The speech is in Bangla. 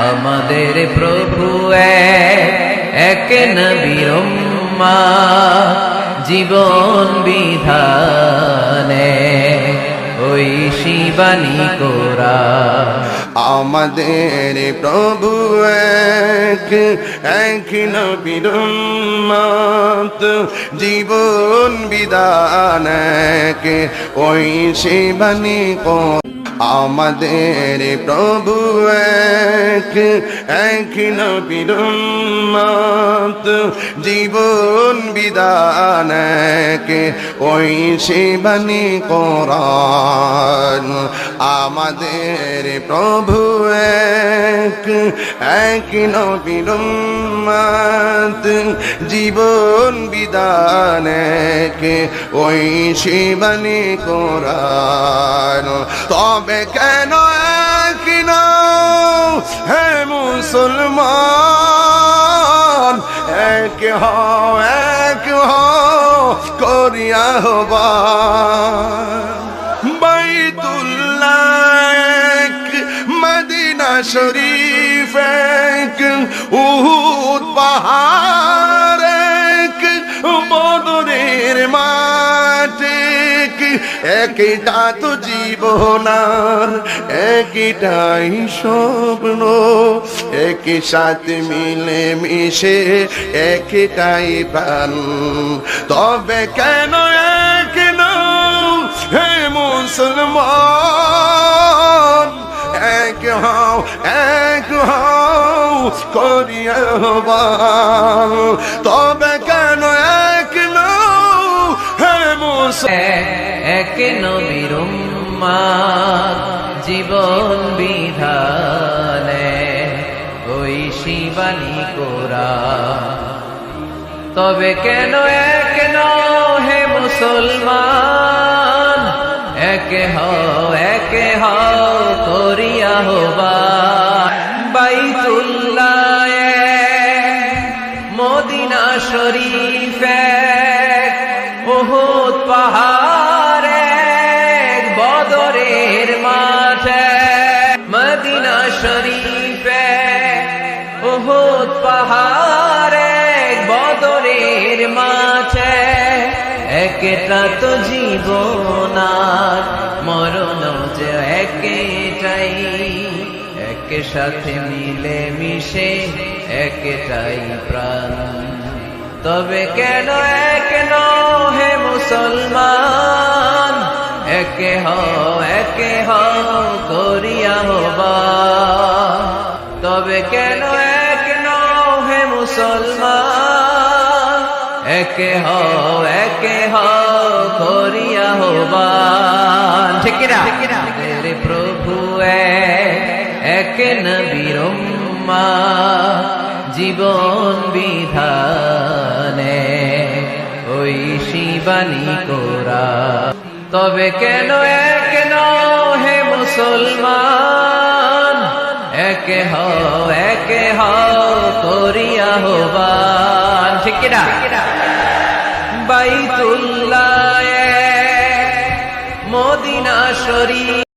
আমাদের প্রভু এক নবীর উম্মত জীবন বিধানে ঐশী বাণী কোরআন। আমাদের প্রভু এক নবীর উম্মত জীবন বিধান ঐশী বাণী কোরআন। আমাদের প্রভু এক নবীর উম্মত জীবন বিধান ঐশী বাণী কোরআন। আমাদের প্রভু এক নবীর উম্মত জীবন বিধান ঐশী বাণী কোরআন। তবে কেন এক নও হে মুসলমান, এক হও করিয়া আহ্বান। বাইতুল্লাহ এক, মদিনা শরীফ এক, উহুদ পাহাড় এক, বদরের মাঠ এক, একটা তো জীবন আর একটাই স্বপ্ন, একই সাথে মিলে মিশে একটাই প্রাণ। তবে কেন এক নও হে মুসলমান, এক হও করিয়া আহ্বান। তবে কেন এক নও হে এক নবীর উম্মত জীবন বিধানে ঐশী বাণী কোরআন। তবে কেন এক নও হে মুসলমান, এক হও করিয়া আহ্বান। বাইতুল্লাহ এক, মদিনা শরীফ এক, উহুদ পাহাড় এক, বদরের মাঠ এক। মদিনা শরীফ এক, উহুদ পাহাড় এক, বদরের মাঠ এক। একটা তো জীবন আর মরণ যে একটাই, এক সাথে মিলে মিশে একটাই প্রাণ। তবে কেন এক নও হে মুসলমান, এক হও করিয়া আহ্বান। তবে কেন এক নও হে মুসলমান, এক হও করিয়া আহ্বান। ঠিক না? তেরে প্রভু এক নবীর উম্মত জীবন বিধানে ঐশী বাণী কোরআন। তবে কেন এক নও হে মুসলমান, এক হও করিয়া আহ্বান। ঠিক না? বাইতুল্লাহ এক, মদিনা শরীফ